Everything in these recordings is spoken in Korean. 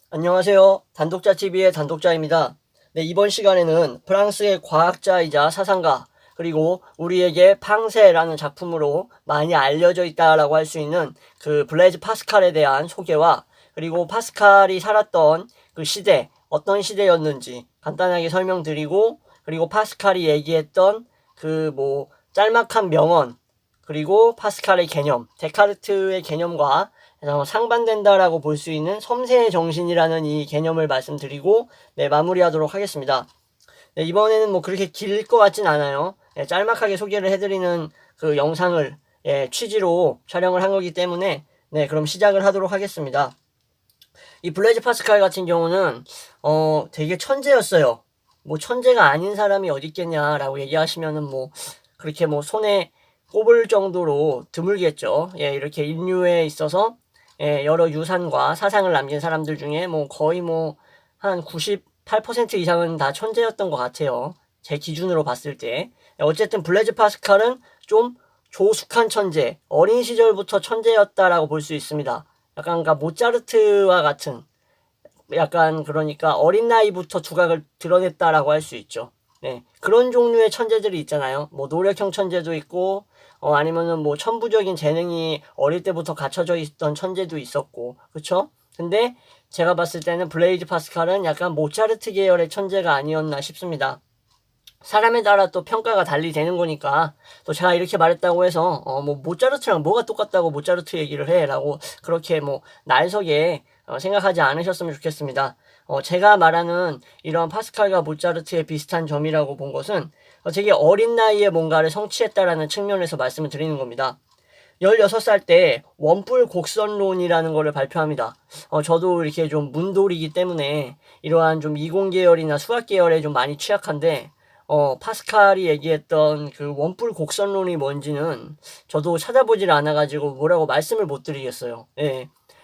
안녕하세요. 단독자TV의 단독자입니다. 네, 이번 시간에는 프랑스의 과학자이자 사상가, 그리고 우리에게 팡세라는 작품으로 많이 알려져 있다라고 할 수 있는 그 블레이즈 파스칼에 대한 소개와, 그리고 파스칼이 살았던 그 시대, 어떤 시대였는지 간단하게 설명드리고, 그리고 파스칼이 얘기했던 그 짤막한 명언, 그리고 파스칼의 개념, 데카르트의 개념과 상반된다라고 볼 수 있는 섬세의 정신이라는 이 개념을 말씀드리고 마무리하도록 하겠습니다. 이번에는 그렇게 길 것 같진 않아요. 짤막하게 소개를 해드리는 그 영상을 취지로 촬영을 한 거기 때문에 그럼 시작을 하도록 하겠습니다. 이 블레이즈 파스칼 같은 경우는 되게 천재였어요. 천재가 아닌 사람이 어디 있겠냐라고 얘기하시면은 그렇게 손에 꼽을 정도로 드물겠죠. 이렇게 인류에 있어서 여러 유산과 사상을 남긴 사람들 중에 거의 한 98% 이상은 다 천재였던 것 같아요. 제 기준으로 봤을 때. 어쨌든 블레이즈 파스칼은 좀 조숙한 천재, 어린 시절부터 천재였다라고 볼 수 있습니다. 약간 그러니까 모차르트와 같은, 약간 그러니까 어린 나이부터 두각을 드러냈다라고 할 수 있죠. 그런 종류의 천재들이 있잖아요. 노력형 천재도 있고, 아니면은 천부적인 재능이 어릴 때부터 갖춰져 있던 천재도 있었고, 그쵸? 근데 제가 봤을 때는 블레이즈 파스칼은 약간 모차르트 계열의 천재가 아니었나 싶습니다. 사람에 따라 또 평가가 달리 되는 거니까, 또 제가 이렇게 말했다고 해서 모차르트랑 뭐가 똑같다고 모차르트 얘기를 해 라고 그렇게 날석에 생각하지 않으셨으면 좋겠습니다. 제가 말하는 이런 파스칼과 모차르트의 비슷한 점이라고 본 것은 되게 어린 나이에 뭔가를 성취했다라는 측면에서 말씀을 드리는 겁니다. 16살 때 원뿔 곡선론이라는 거를 발표합니다. 저도 이렇게 좀 문돌이기 때문에 이러한 좀 이공 계열이나 수학 계열에 좀 많이 취약한데, 파스칼이 얘기했던 그 원뿔 곡선론이 뭔지는 저도 찾아보질 않아가지고 뭐라고 말씀을 못 드리겠어요.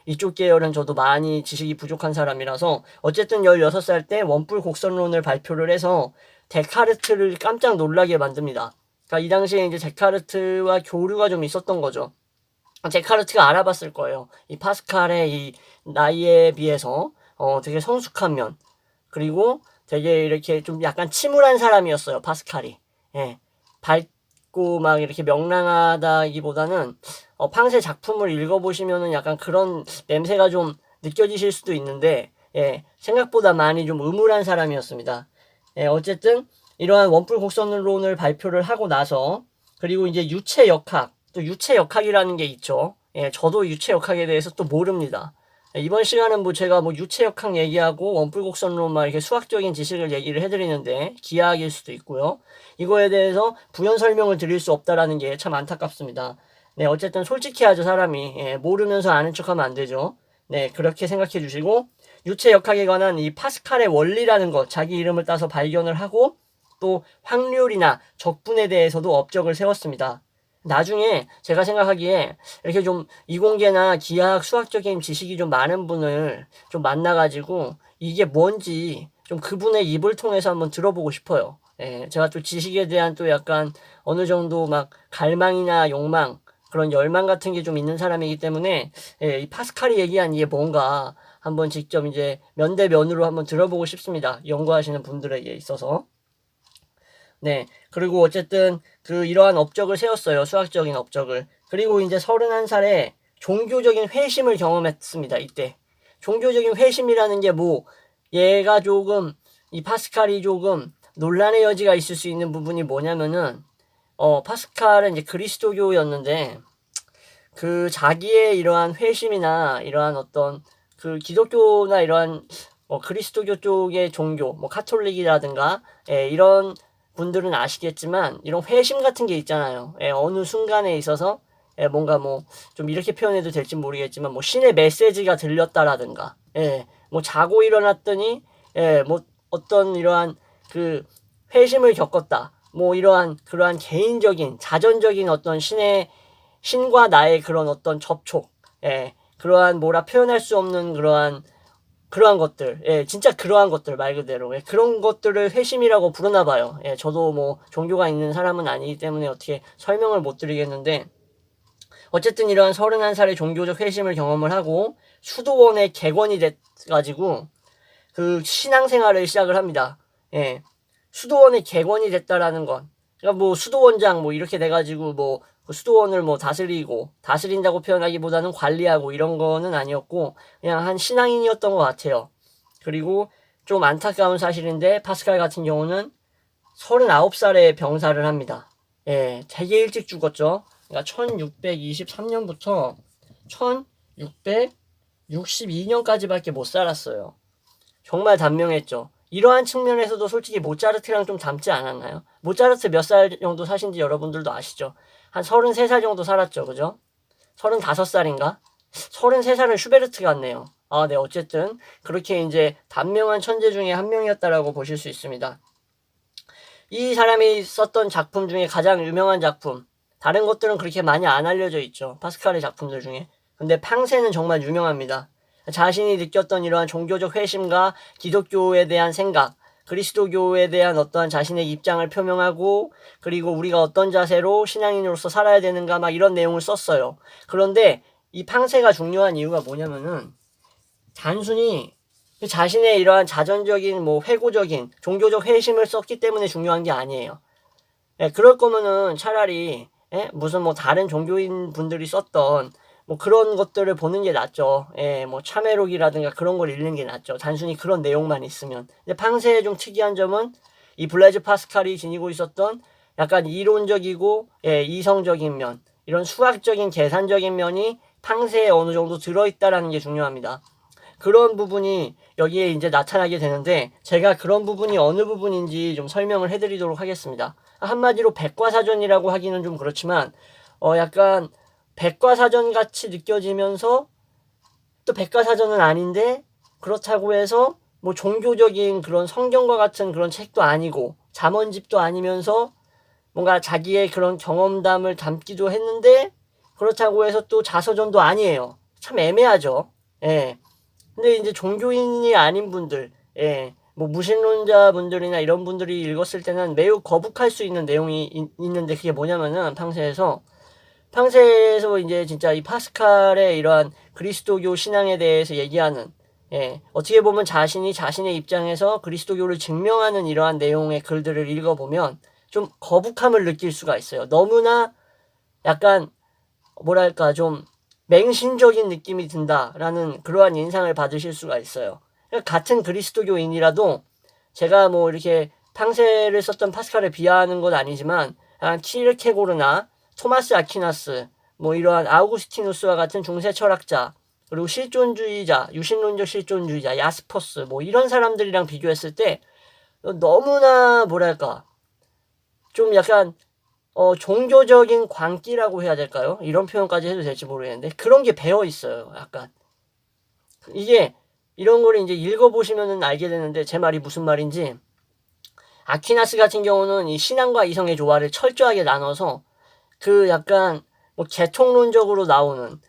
이쪽 계열은 저도 많이 지식이 부족한 사람이라서, 어쨌든 16살 때 원뿔 곡선론을 발표를 해서 데카르트를 깜짝 놀라게 만듭니다. 그러니까 이 당시에 이제 데카르트와 교류가 좀 있었던 거죠. 데카르트가 알아봤을 거예요. 이 파스칼의 이 나이에 비해서 되게 성숙한 면, 그리고 되게 이렇게 좀 약간 침울한 사람이었어요, 파스칼이. 밝고 막 이렇게 명랑하다기보다는 팡세 작품을 읽어보시면은 약간 그런 냄새가 좀 느껴지실 수도 있는데, 생각보다 많이 좀 음울한 사람이었습니다. 어쨌든 이러한 원뿔 곡선론을 발표를 하고 나서, 그리고 이제 유체역학, 또 유체역학이라는 게 있죠. 저도 유체역학에 대해서 또 모릅니다. 이번 시간은 제가 유체역학 얘기하고 원뿔곡선론만 이렇게 수학적인 지식을 얘기를 해드리는데 기하학일 수도 있고요. 이거에 대해서 부연 설명을 드릴 수 없다라는 게 참 안타깝습니다. 어쨌든 솔직히 하죠, 사람이. 모르면서 아는 척하면 안 되죠. 그렇게 생각해 주시고, 유체역학에 관한 이 파스칼의 원리라는 것, 자기 이름을 따서 발견을 하고, 또 확률이나 적분에 대해서도 업적을 세웠습니다. 나중에 제가 생각하기에 이렇게 좀 이공계나 기하학 수학적인 지식이 좀 많은 분을 좀 만나가지고 이게 뭔지 좀 그분의 입을 통해서 한번 들어보고 싶어요. 제가 또 지식에 대한 또 약간 어느 정도 막 갈망이나 욕망, 그런 열망 같은 게 좀 있는 사람이기 때문에 이 파스칼이 얘기한 이게 뭔가 한번 직접 이제 면대면으로 한번 들어보고 싶습니다. 연구하시는 분들에게 있어서. 그리고 어쨌든 이러한 업적을 세웠어요. 수학적인 업적을. 그리고 이제 31살에 종교적인 회심을 경험했습니다. 이때. 종교적인 회심이라는 게 얘가 조금, 이 파스칼이 조금 논란의 여지가 있을 수 있는 부분이 뭐냐면은, 파스칼은 이제 그리스도교였는데, 자기의 이러한 회심이나 이러한 어떤 기독교나 이러한 그리스도교 쪽의 종교, 카톨릭이라든가, 이런 분들은 아시겠지만 이런 회심 같은 게 있잖아요. 어느 순간에 있어서 뭔가 좀 이렇게 표현해도 될지 모르겠지만 신의 메시지가 들렸다라든가, 자고 일어났더니 어떤 이러한 회심을 겪었다. 이러한 그러한 개인적인 자전적인 어떤 신과 나의 그런 어떤 접촉, 그러한 표현할 수 없는 그러한 것들, 진짜 그러한 것들, 말 그대로. 그런 것들을 회심이라고 부르나 봐요. 저도 종교가 있는 사람은 아니기 때문에 어떻게 설명을 못 드리겠는데, 어쨌든 이러한 31살의 종교적 회심을 경험을 하고, 수도원의 객원이 돼가지고 그 신앙생활을 시작을 합니다. 예. 수도원의 객원이 됐다라는 건. 그러니까 뭐 수도원장 뭐 이렇게 돼가지고 뭐 그 수도원을 뭐 다스린다고 표현하기보다는 관리하고 이런 거는 아니었고 그냥 한 신앙인이었던 것 같아요. 그리고 좀 안타까운 사실인데 파스칼 같은 경우는 39살에 병사를 합니다. 예, 되게 일찍 죽었죠. 그러니까 1623년부터 1662년까지밖에 못 살았어요. 정말 단명했죠. 이러한 측면에서도 솔직히 모차르트랑 좀 닮지 않았나요? 모차르트 몇 살 정도 사신지 여러분들도 아시죠? 한 33살 정도 살았죠. 그죠? 35살인가? 33살은 슈베르트 같네요. 아, 네. 어쨌든 그렇게 이제 단명한 천재 중에 한 명이었다라고 보실 수 있습니다. 이 사람이 썼던 작품 중에 가장 유명한 작품, 다른 것들은 그렇게 많이 안 알려져 있죠. 파스칼의 작품들 중에. 근데 팡세는 정말 유명합니다. 자신이 느꼈던 이러한 종교적 회심과 기독교에 대한 생각, 그리스도교에 대한 어떠한 자신의 입장을 표명하고 그리고 우리가 어떤 자세로 신앙인으로서 살아야 되는가 막 이런 내용을 썼어요. 그런데 이 팡세가 중요한 이유가 뭐냐면은 단순히 자신의 이러한 자전적인 뭐 회고적인 종교적 회심을 썼기 때문에 중요한 게 아니에요. 예, 그럴 거면은 차라리 무슨 뭐 다른 종교인 분들이 썼던 뭐 그런 것들을 보는 게 낫죠. 예, 뭐 참회록이라든가 그런 걸 읽는 게 낫죠. 단순히 그런 내용만 있으면. 근데 팡세의 좀 특이한 점은 이 블레즈 파스칼이 지니고 있었던 약간 이론적이고 이성적인 면, 이런 수학적인 계산적인 면이 팡세에 어느 정도 들어있다라는 게 중요합니다. 그런 부분이 여기에 이제 나타나게 되는데 제가 그런 부분이 어느 부분인지 좀 설명을 해드리도록 하겠습니다. 한마디로 백과사전이라고 하기는 좀 그렇지만 약간 백과사전 같이 느껴지면서 또 백과사전은 아닌데 그렇다고 해서 뭐 종교적인 그런 성경과 같은 그런 책도 아니고 잠언집도 아니면서 뭔가 자기의 그런 경험담을 담기도 했는데 그렇다고 해서 또 자서전도 아니에요. 참 애매하죠. 예. 근데 이제 종교인이 아닌 분들, 뭐 무신론자 분들이나 이런 분들이 읽었을 때는 매우 거북할 수 있는 내용이 있는데 그게 뭐냐면은 팡세에서 이제 진짜 이 파스칼의 이러한 그리스도교 신앙에 대해서 얘기하는, 어떻게 보면 자신이 자신의 입장에서 그리스도교를 증명하는 이러한 내용의 글들을 읽어보면 좀 거북함을 느낄 수가 있어요. 너무나 약간 뭐랄까 좀 맹신적인 느낌이 든다라는 그러한 인상을 받으실 수가 있어요. 같은 그리스도교인이라도 제가 뭐 이렇게 팡세를 썼던 파스칼을 비하하는 건 아니지만 키르케고르나 토마스 아퀴나스 뭐 이러한 아우구스티누스와 같은 중세 철학자 그리고 실존주의자, 유신론적 실존주의자, 야스퍼스 뭐 이런 사람들이랑 비교했을 때 너무나 뭐랄까 좀 약간 종교적인 광기라고 해야 될까요? 이런 표현까지 해도 될지 모르겠는데 그런 게 배어 있어요. 약간 이게 이런 거를 이제 읽어보시면은 알게 되는데 제 말이 무슨 말인지 아퀴나스 같은 경우는 이 신앙과 이성의 조화를 철저하게 나눠서 그 약간 뭐 개통론적으로 나오는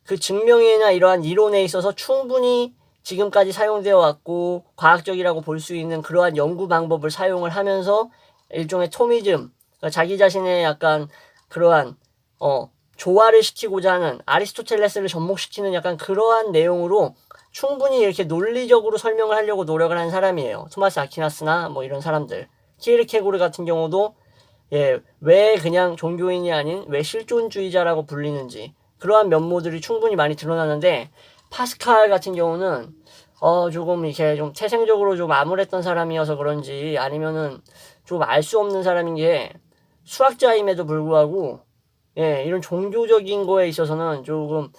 그 증명이나 이러한 이론에 있어서 충분히 지금까지 사용되어 왔고 과학적이라고 볼 수 있는 그러한 연구 방법을 사용을 하면서 일종의 토미즘 자기 자신의 약간 그러한 조화를 시키고자 하는 아리스토텔레스를 접목시키는 약간 그러한 내용으로 충분히 이렇게 논리적으로 설명을 하려고 노력을 한 사람이에요. 토마스 아퀴나스나 뭐 이런 사람들. 키르케고르 같은 경우도 왜 그냥 종교인이 아닌 왜 실존주의자라고 불리는지 그러한 면모들이 충분히 많이 드러나는데 파스칼 같은 경우는 조금 이렇게 좀 태생적으로 좀 암울했던 사람이어서 그런지 아니면은 좀 알 수 없는 사람인 게 수학자임에도 불구하고 이런 종교적인 거에 있어서는 조금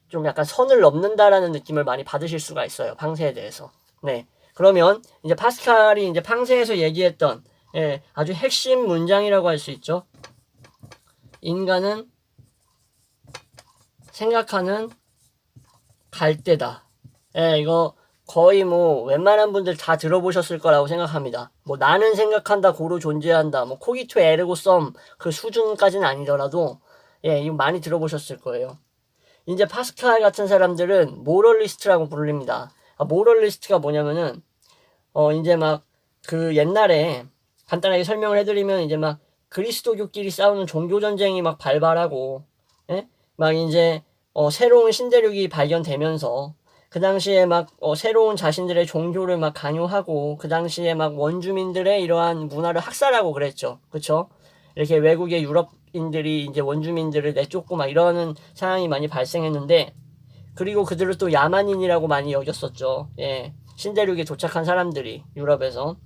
좀 약간 선을 넘는다라는 느낌을 많이 받으실 수가 있어요. 팡세에 대해서. 네. 그러면 이제 파스칼이 이제 팡세에서 얘기했던 아주 핵심 문장이라고 할 수 있죠. 인간은 생각하는 갈대다. 이거 거의 뭐 웬만한 분들 다 들어보셨을 거라고 생각합니다. 뭐 나는 생각한다 고로 존재한다 뭐 코기토 에르고 썸 그 수준까지는 아니더라도 이거 많이 들어보셨을 거예요. 이제 파스칼 같은 사람들은 모럴리스트라고 부릅니다. 모럴리스트가 뭐냐면은 이제 막 그 옛날에 간단하게 설명을 해드리면 이제 막 그리스도교끼리 싸우는 종교 전쟁이 막 발발하고 막 이제 새로운 신대륙이 발견되면서 그 당시에 막 새로운 자신들의 종교를 막 강요하고 그 당시에 막 원주민들의 이러한 문화를 학살하고 그랬죠. 그쵸? 이렇게 외국의 유럽인들이 이제 원주민들을 내쫓고 막 이러는 상황이 많이 발생했는데, 그리고 그들을 또 야만인이라고 많이 여겼었죠. 예. 신대륙에 도착한 사람들이 유럽에서.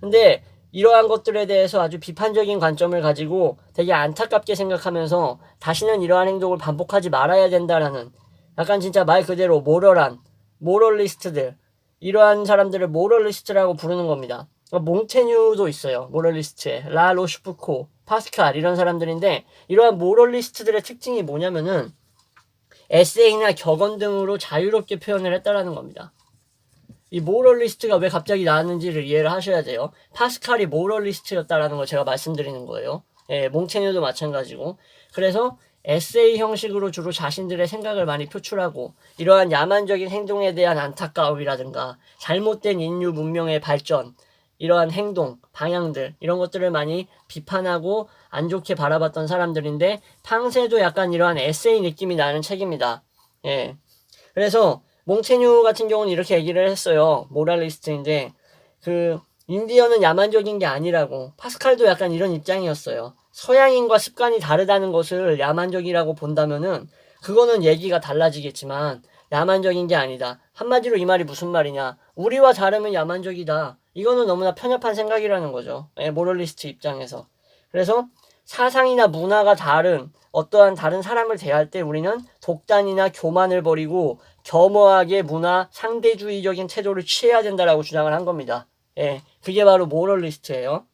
근데 이러한 것들에 대해서 아주 비판적인 관점을 가지고 되게 안타깝게 생각하면서 다시는 이러한 행동을 반복하지 말아야 된다라는, 약간 진짜 말 그대로 모럴리스트들, 이러한 사람들을 모럴리스트라고 부르는 겁니다. 몽테뉴도 있어요. 모럴리스트에 라 로슈푸코, 파스칼 이런 사람들인데, 이러한 모럴리스트들의 특징이 뭐냐면은 에세이나 격언 등으로 자유롭게 표현을 했다라는 겁니다. 이 모럴리스트가 왜 갑자기 나왔는지를 이해를 하셔야 돼요. 파스칼이 모럴리스트였다라는 걸 제가 말씀드리는 거예요. 예, 몽테뉴도 마찬가지고. 그래서 에세이 형식으로 주로 자신들의 생각을 많이 표출하고, 이러한 야만적인 행동에 대한 안타까움이라든가 잘못된 인류 문명의 발전, 이러한 행동, 방향들, 이런 것들을 많이 비판하고 안 좋게 바라봤던 사람들인데, 팡세도 약간 이러한 에세이 느낌이 나는 책입니다. 예. 그래서 몽테뉴 같은 경우는 이렇게 얘기를 했어요. 모랄리스트인데, 인디언은 야만적인 게 아니라고. 파스칼도 약간 이런 입장이었어요. 서양인과 습관이 다르다는 것을 야만적이라고 본다면은, 그거는 얘기가 달라지겠지만, 야만적인 게 아니다. 한마디로 이 말이 무슨 말이냐. 우리와 다르면 야만적이다. 이거는 너무나 편협한 생각이라는 거죠. 예, 모럴리스트 입장에서. 그래서 사상이나 문화가 다른 어떠한 다른 사람을 대할 때 우리는 독단이나 교만을 버리고 겸허하게 문화 상대주의적인 태도를 취해야 된다라고 주장을 한 겁니다. 예, 그게 바로 모럴리스트예요.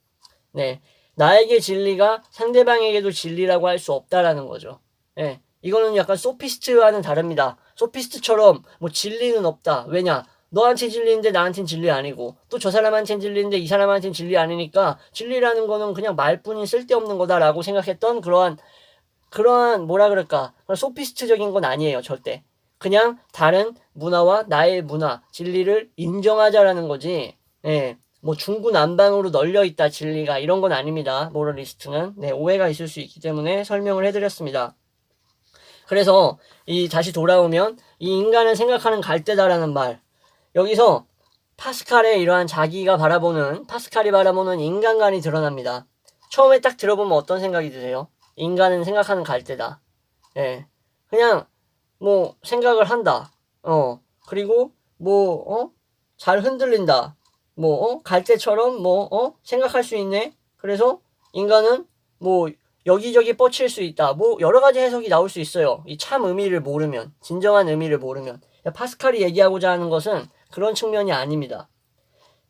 네, 나에게 진리가 상대방에게도 진리라고 할 수 없다라는 거죠. 예, 이거는 약간 소피스트와는 다릅니다. 소피스트처럼 뭐 진리는 없다. 왜냐? 너한테 진리인데 나한텐 진리 아니고, 또 저 사람한텐 진리인데 이 사람한텐 진리 아니니까 진리라는 거는 그냥 말뿐인 쓸데없는 거다라고 생각했던 그러한 뭐라 그럴까, 소피스트적인 건 아니에요. 절대. 그냥 다른 문화와 나의 문화, 진리를 인정하자라는 거지. 예, 뭐 중구난방으로 널려있다 진리가, 이런 건 아닙니다. 모럴리스트는. 네, 오해가 있을 수 있기 때문에 설명을 해드렸습니다. 그래서 다시 돌아오면 이 인간을 생각하는 갈대다라는 말, 여기서 파스칼이 바라보는 인간관이 드러납니다. 처음에 딱 들어보면 어떤 생각이 드세요? 인간은 생각하는 갈대다. 예. 그냥, 뭐, 생각을 한다. 그리고, 잘 흔들린다. 갈대처럼, 생각할 수 있네? 그래서, 인간은, 여기저기 뻗칠 수 있다. 여러 가지 해석이 나올 수 있어요. 이 참 의미를 모르면, 진정한 의미를 모르면. 파스칼이 얘기하고자 하는 것은 그런 측면이 아닙니다.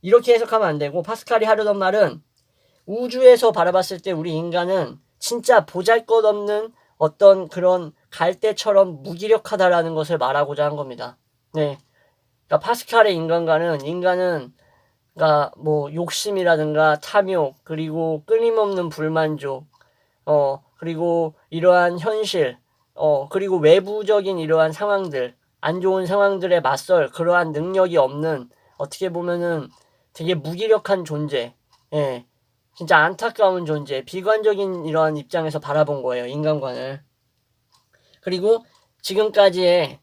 이렇게 해석하면 안 되고, 파스칼이 하려던 말은 우주에서 바라봤을 때 우리 인간은 진짜 보잘것없는 어떤 그런 갈대처럼 무기력하다라는 것을 말하고자 한 겁니다. 네. 그러니까 파스칼의 인간은 그러니까 욕심이라든가 탐욕, 그리고 끊임없는 불만족, 그리고 이러한 현실, 그리고 외부적인 이러한 상황들, 안 좋은 상황들에 맞설 그러한 능력이 없는, 어떻게 보면은 되게 무기력한 존재, 예, 진짜 안타까운 존재, 비관적인 이러한 입장에서 바라본 거예요, 인간관을. 그리고 지금까지의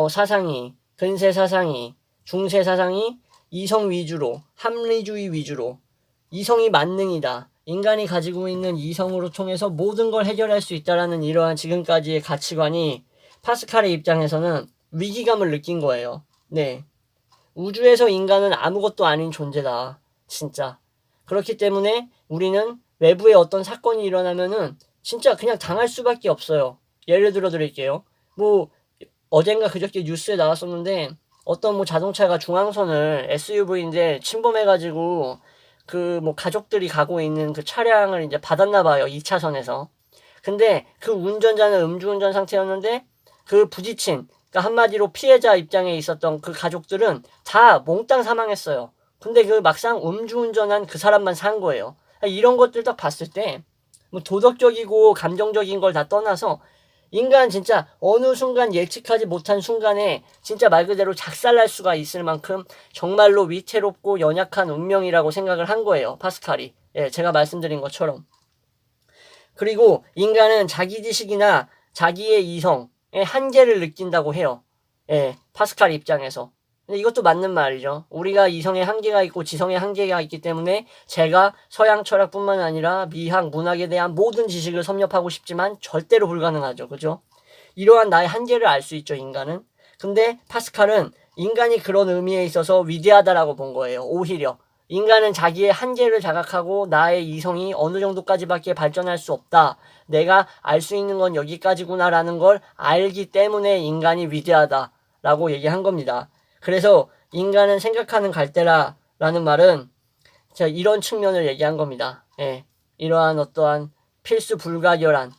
사상이, 근세 사상이, 중세 사상이 이성 위주로, 합리주의 위주로, 이성이 만능이다, 인간이 가지고 있는 이성으로 통해서 모든 걸 해결할 수 있다라는 이러한 지금까지의 가치관이 파스칼의 입장에서는 위기감을 느낀 거예요. 네. 우주에서 인간은 아무것도 아닌 존재다. 진짜. 그렇기 때문에 우리는 외부에 어떤 사건이 일어나면은 진짜 그냥 당할 수밖에 없어요. 예를 들어 드릴게요. 어젠가 그저께 뉴스에 나왔었는데, 어떤 자동차가 중앙선을, SUV인데 침범해가지고 가족들이 가고 있는 그 차량을 이제 받았나 봐요. 2차선에서. 근데 그 운전자는 음주운전 상태였는데, 그러니까 한마디로 피해자 입장에 있었던 그 가족들은 다 몽땅 사망했어요. 근데 막상 음주운전한 그 사람만 산 거예요. 이런 것들 딱 봤을 때, 도덕적이고 감정적인 걸 다 떠나서, 인간 진짜 어느 순간 예측하지 못한 순간에 진짜 말 그대로 작살날 수가 있을 만큼 정말로 위태롭고 연약한 운명이라고 생각을 한 거예요, 파스칼이. 예, 제가 말씀드린 것처럼. 그리고 인간은 자기 지식이나 자기의 이성, 한계를 느낀다고 해요. 파스칼 입장에서. 근데 이것도 맞는 말이죠. 우리가 이성의 한계가 있고 지성의 한계가 있기 때문에 제가 서양 철학뿐만 아니라 미학, 문학에 대한 모든 지식을 섭렵하고 싶지만 절대로 불가능하죠. 그죠? 이러한 나의 한계를 알 수 있죠, 인간은. 근데 파스칼은 인간이 그런 의미에 있어서 위대하다라고 본 거예요. 오히려. 인간은 자기의 한계를 자각하고 나의 이성이 어느 정도까지밖에 발전할 수 없다. 내가 알 수 있는 건 여기까지구나라는 걸 알기 때문에 인간이 위대하다라고 얘기한 겁니다. 그래서 인간은 생각하는 갈대라라는 말은 제가 이런 측면을 얘기한 겁니다. 이러한 어떠한 필수 불가결한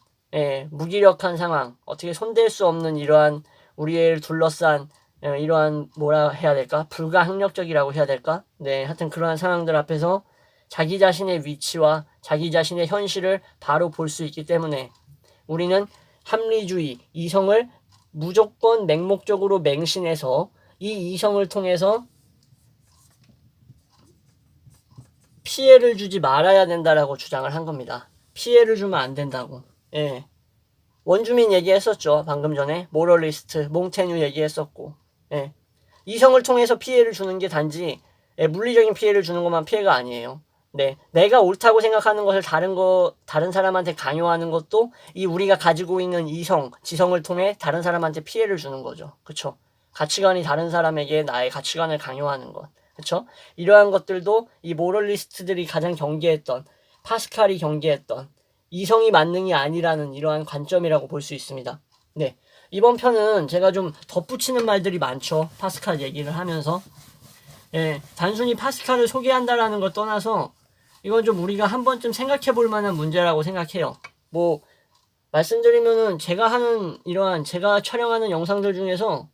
무기력한 상황, 어떻게 손댈 수 없는 이러한 우리를 둘러싼 이러한 뭐라 해야 될까? 불가항력적이라고 해야 될까? 하여튼 그러한 상황들 앞에서 자기 자신의 위치와 자기 자신의 현실을 바로 볼 수 있기 때문에 우리는 합리주의, 이성을 무조건 맹목적으로 맹신해서 이 이성을 통해서 피해를 주지 말아야 된다라고 주장을 한 겁니다. 피해를 주면 안 된다고. 원주민 얘기했었죠. 방금 전에 모럴리스트, 몽테뉴 얘기했었고. 이성을 통해서 피해를 주는 게 단지 물리적인 피해를 주는 것만 피해가 아니에요. 내가 옳다고 생각하는 것을 다른 사람한테 강요하는 것도 이 우리가 가지고 있는 이성, 지성을 통해 다른 사람한테 피해를 주는 거죠. 그쵸? 가치관이 다른 사람에게 나의 가치관을 강요하는 것. 그쵸? 이러한 것들도 이 모럴리스트들이 가장 경계했던, 파스칼이 경계했던 이성이 만능이 아니라는 이러한 관점이라고 볼 수 있습니다. 이번 편은 제가 좀 덧붙이는 말들이 많죠. 파스칼 얘기를 하면서. 단순히 파스칼을 소개한다라는 걸 떠나서 이건 좀 우리가 한 번쯤 생각해 볼 만한 문제라고 생각해요. 말씀드리면은 제가 촬영하는 영상들 중에서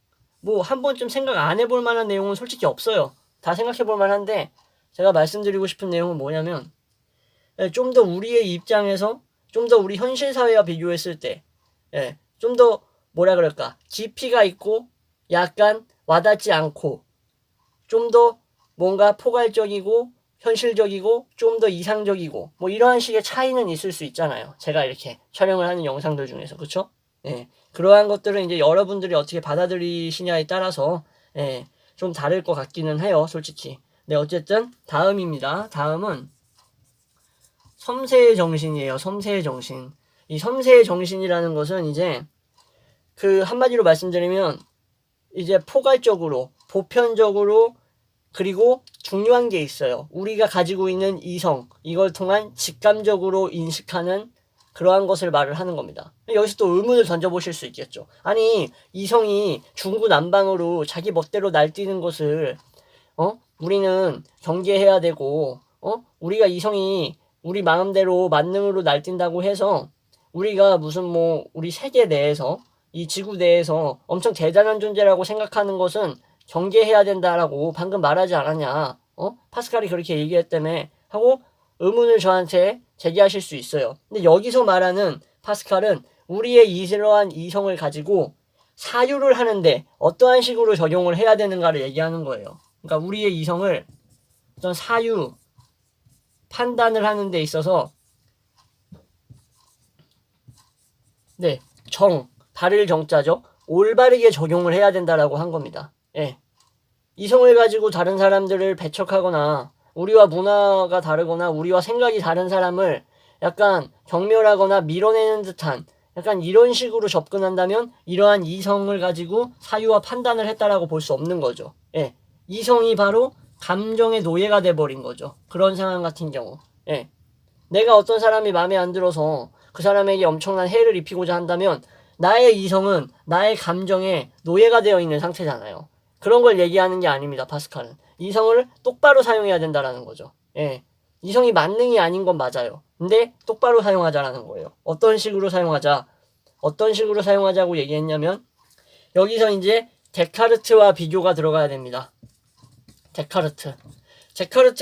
한 번쯤 생각 안 해볼 만한 내용은 솔직히 없어요. 다 생각해 볼 만한데 제가 말씀드리고 싶은 내용은 뭐냐면 좀 더 우리의 입장에서 좀 더 우리 현실 사회와 비교했을 때 좀 더 뭐라 그럴까 깊이가 있고 약간 와닿지 않고 좀 더 뭔가 포괄적이고 현실적이고 좀 더 이상적이고 이러한 식의 차이는 있을 수 있잖아요. 제가 이렇게 촬영을 하는 영상들 중에서. 그쵸? 그러한 것들은 이제 여러분들이 어떻게 받아들이시냐에 따라서 좀 다를 것 같기는 해요. 솔직히. 어쨌든 다음입니다. 다음은 섬세의 정신이에요. 섬세의 정신. 이 섬세의 정신이라는 것은 이제 한마디로 말씀드리면 이제 포괄적으로, 보편적으로 그리고 중요한 게 있어요. 우리가 가지고 있는 이성, 이걸 통한 직감적으로 인식하는 그러한 것을 말을 하는 겁니다. 여기서 또 의문을 던져보실 수 있겠죠. 아니, 이성이 중구난방으로 자기 멋대로 날뛰는 것을 우리는 경계해야 되고 우리가 이성이 우리 마음대로 만능으로 날뛴다고 해서 우리가 무슨 우리 세계 내에서 이 지구 내에서 엄청 대단한 존재라고 생각하는 것은 경계해야 된다라고 방금 말하지 않았냐. 파스칼이 그렇게 얘기했다며 하고 의문을 저한테 제기하실 수 있어요. 근데 여기서 말하는 파스칼은 우리의 이러한 이성을 가지고 사유를 하는데 어떠한 식으로 적용을 해야 되는가를 얘기하는 거예요. 그러니까 우리의 이성을 어떤 사유, 판단을 하는 데 있어서 바를 정자죠. 올바르게 적용을 해야 된다라고 한 겁니다. 이성을 가지고 다른 사람들을 배척하거나 우리와 문화가 다르거나 우리와 생각이 다른 사람을 약간 경멸하거나 밀어내는 듯한 약간 이런 식으로 접근한다면 이러한 이성을 가지고 사유와 판단을 했다라고 볼 수 없는 거죠. 이성이 바로 감정의 노예가 돼버린 거죠. 그런 상황 같은 경우. 내가 어떤 사람이 마음에 안 들어서 그 사람에게 엄청난 해를 입히고자 한다면 나의 이성은 나의 감정에 노예가 되어 있는 상태잖아요. 그런 걸 얘기하는 게 아닙니다. 파스칼은. 이성을 똑바로 사용해야 된다라는 거죠. 이성이 만능이 아닌 건 맞아요. 근데 똑바로 사용하자라는 거예요. 어떤 식으로 사용하자고 얘기했냐면 여기서 이제 데카르트와 비교가 들어가야 됩니다. 데카르트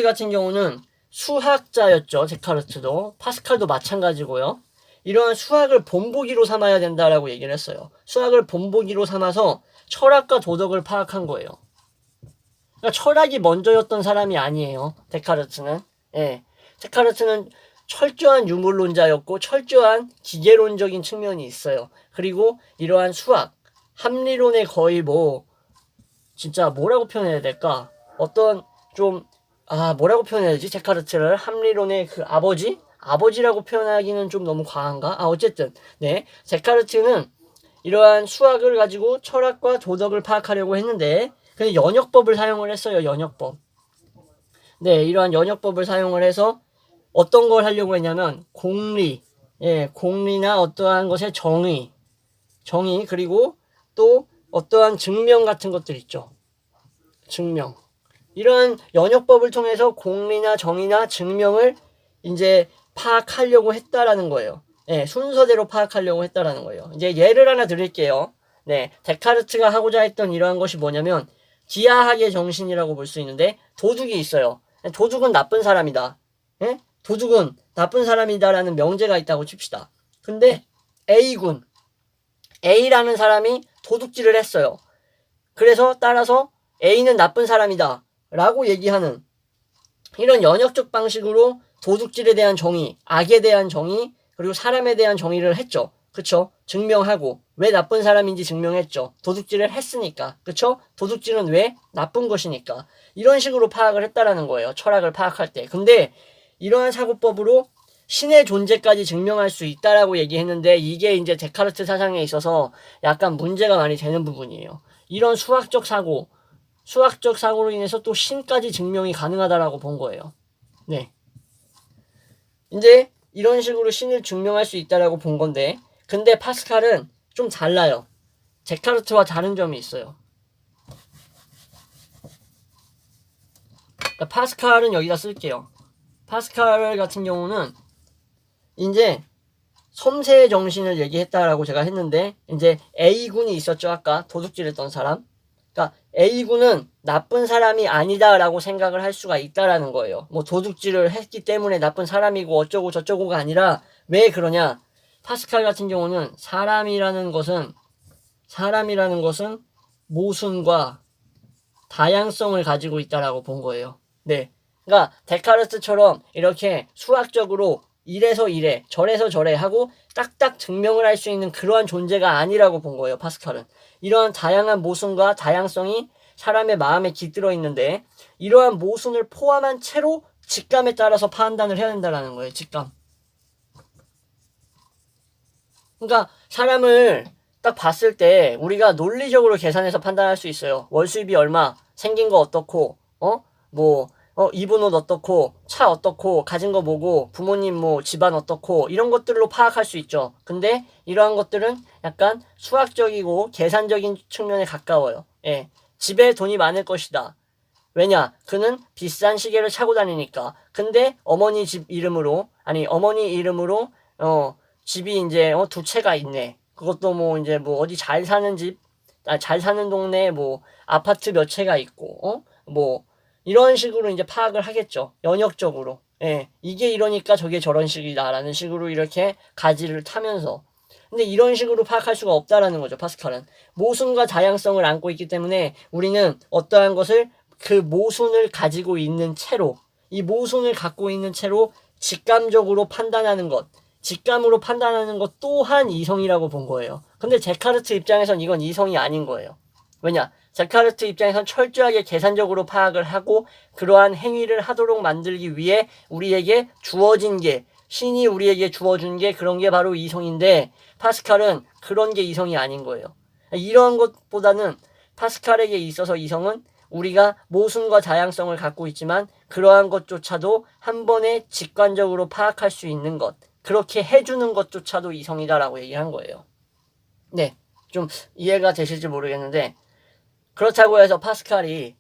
같은 경우는 수학자였죠. 데카르트도. 파스칼도 마찬가지고요. 이러한 수학을 본보기로 삼아야 된다라고 얘기를 했어요. 수학을 본보기로 삼아서 철학과 도덕을 파악한 거예요. 그러니까 철학이 먼저였던 사람이 아니에요. 데카르트는. 데카르트는 철저한 유물론자였고 철저한 기계론적인 측면이 있어요. 그리고 이러한 수학, 합리론의 거의 진짜 뭐라고 표현해야 될까? 어떤 뭐라고 표현해야 되지? 데카르트를 합리론의 그 아버지라고 표현하기는 좀 너무 과한가? 어쨌든 네, 데카르트는 이러한 수학을 가지고 철학과 도덕을 파악하려고 했는데 근데 연역법을 사용을 했어요. 연역법. 네, 이러한 연역법을 사용을 해서 어떤 걸 하려고 했냐면 공리나 어떠한 것의 정의 그리고 또 어떠한 증명 같은 것들 있죠. 증명. 이런 연역법을 통해서 공리나 정의나 증명을 이제 파악하려고 했다라는 거예요. 네, 순서대로 파악하려고 했다라는 거예요. 이제 예를 하나 드릴게요. 네, 데카르트가 하고자 했던 이러한 것이 뭐냐면 기하학의 정신이라고 볼 수 있는데 도둑이 있어요. 도둑은 나쁜 사람이다. 네? 도둑은 나쁜 사람이다라는 명제가 있다고 칩시다. 근데 A라는 사람이 도둑질을 했어요. 그래서 따라서 A는 나쁜 사람이다 라고 얘기하는 이런 연역적 방식으로 도둑질에 대한 정의, 악에 대한 정의, 그리고 사람에 대한 정의를 했죠. 그쵸? 증명하고 왜 나쁜 사람인지 증명했죠. 도둑질을 했으니까. 그쵸? 도둑질은 왜 나쁜 것이니까. 이런 식으로 파악을 했다라는 거예요. 철학을 파악할 때. 근데 이러한 사고법으로 신의 존재까지 증명할 수 있다라고 얘기했는데 이게 이제 데카르트 사상에 있어서 약간 문제가 많이 되는 부분이에요. 이런 수학적 사고로 인해서 또 신까지 증명이 가능하다라고 본 거예요. 네. 이제 이런 식으로 신을 증명할 수 있다라고 본 건데 근데 파스칼은 좀 달라요. 데카르트와 다른 점이 있어요. 그러니까 파스칼은 여기다 쓸게요. 파스칼 같은 경우는 이제 섬세의 정신을 얘기했다라고 제가 했는데 이제 A군이 있었죠. 아까 도둑질했던 사람. 그러니까 A군은 나쁜 사람이 아니다라고 생각을 할 수가 있다라는 거예요. 도둑질을 했기 때문에 나쁜 사람이고 어쩌고 저쩌고가 아니라 왜 그러냐? 파스칼 같은 경우는 사람이라는 것은 모순과 다양성을 가지고 있다라고 본 거예요. 네. 그러니까 데카르트처럼 이렇게 수학적으로 이래서 이래, 저래서 저래 하고 딱딱 증명을 할 수 있는 그러한 존재가 아니라고 본 거예요. 파스칼은. 이러한 다양한 모순과 다양성이 사람의 마음에 깃들어 있는데 이러한 모순을 포함한 채로 직감에 따라서 판단을 해야 된다는 거예요. 직감. 그러니까 사람을 딱 봤을 때 우리가 논리적으로 계산해서 판단할 수 있어요. 월 수입이 얼마, 생긴 거 어떻고, 입은 옷 어떻고, 차 어떻고, 가진 거 뭐고, 부모님 집안 어떻고, 이런 것들로 파악할 수 있죠. 근데 이러한 것들은 약간 수학적이고 계산적인 측면에 가까워요. 예. 집에 돈이 많을 것이다. 왜냐? 그는 비싼 시계를 차고 다니니까. 근데 어머니 이름으로, 집이 이제, 두 채가 있네. 그것도 이제 어디 잘 사는 집, 잘 사는 동네에 아파트 몇 채가 있고, 이런 식으로 이제 파악을 하겠죠. 연역적으로. 예. 이게 이러니까 저게 저런 식이다라는 식으로 이렇게 가지를 타면서. 근데 이런 식으로 파악할 수가 없다라는 거죠, 파스칼은. 모순과 다양성을 안고 있기 때문에 우리는 어떠한 것을 그 모순을 가지고 있는 채로, 이 모순을 갖고 있는 채로 직감적으로 판단하는 것, 직감으로 판단하는 것 또한 이성이라고 본 거예요. 근데 데카르트 입장에선 이건 이성이 아닌 거예요. 왜냐? 데카르트 입장에선 철저하게 계산적으로 파악을 하고 그러한 행위를 하도록 만들기 위해 우리에게 주어진 게, 신이 우리에게 주어준 게 그런 게 바로 이성인데 파스칼은 그런 게 이성이 아닌 거예요. 이런 것보다는 파스칼에게 있어서 이성은 우리가 모순과 다양성을 갖고 있지만 그러한 것조차도 한 번에 직관적으로 파악할 수 있는 것, 그렇게 해주는 것조차도 이성이다라고 얘기한 거예요. 네, 좀 이해가 되실지 모르겠는데 그렇다고 해서 파스칼이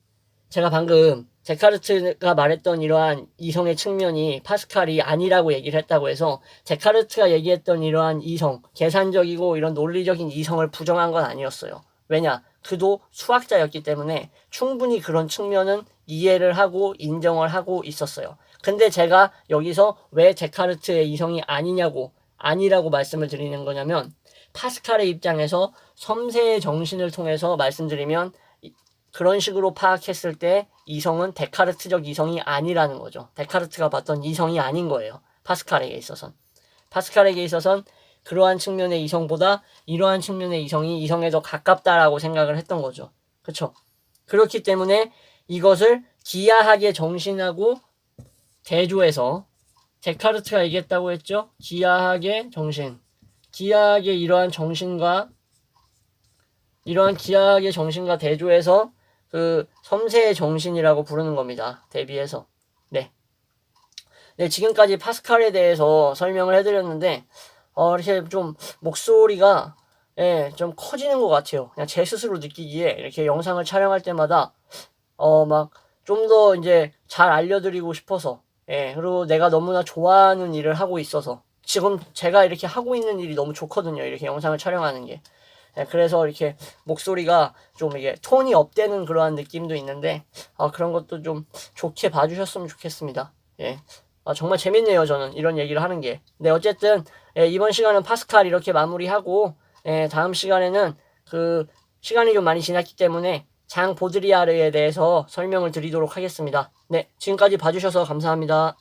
제가 방금 데카르트가 말했던 이러한 이성의 측면이 파스칼이 아니라고 얘기를 했다고 해서 데카르트가 얘기했던 이러한 이성, 계산적이고 이런 논리적인 이성을 부정한 건 아니었어요. 왜냐? 그도 수학자였기 때문에 충분히 그런 측면은 이해를 하고 인정을 하고 있었어요. 근데 제가 여기서 왜 데카르트의 이성이 아니라고 말씀을 드리는 거냐면 파스칼의 입장에서 섬세의 정신을 통해서 말씀드리면 그런 식으로 파악했을 때 이성은 데카르트적 이성이 아니라는 거죠. 데카르트가 봤던 이성이 아닌 거예요. 파스칼에게 있어선. 파스칼에게 있어선 그러한 측면의 이성보다 이러한 측면의 이성이 이성에 더 가깝다라고 생각을 했던 거죠. 그쵸? 그렇기 때문에 이것을 기하학의 정신하고 대조해서 데카르트가 얘기했다고 했죠? 기하학의 정신. 기하학의 이러한 기하학의 정신과 대조해서 그 섬세의 정신이라고 부르는 겁니다. 대비해서. 네. 네, 지금까지 파스칼에 대해서 설명을 해드렸는데, 이렇게 좀 목소리가, 예, 좀 커지는 것 같아요. 그냥 제 스스로 느끼기에 이렇게 영상을 촬영할 때마다, 막, 좀 더 이제 잘 알려드리고 싶어서, 예, 그리고 내가 너무나 좋아하는 일을 하고 있어서, 지금 제가 이렇게 하고 있는 일이 너무 좋거든요. 이렇게 영상을 촬영하는 게. 예, 그래서 이렇게 목소리가 좀 이게 톤이 업되는 그러한 느낌도 있는데, 그런 것도 좀 좋게 봐주셨으면 좋겠습니다. 예. 정말 재밌네요, 저는. 이런 얘기를 하는 게. 네, 어쨌든, 예, 이번 시간은 파스칼 이렇게 마무리하고, 예, 다음 시간에는 시간이 좀 많이 지났기 때문에 장 보드리아르에 대해서 설명을 드리도록 하겠습니다. 네, 지금까지 봐주셔서 감사합니다.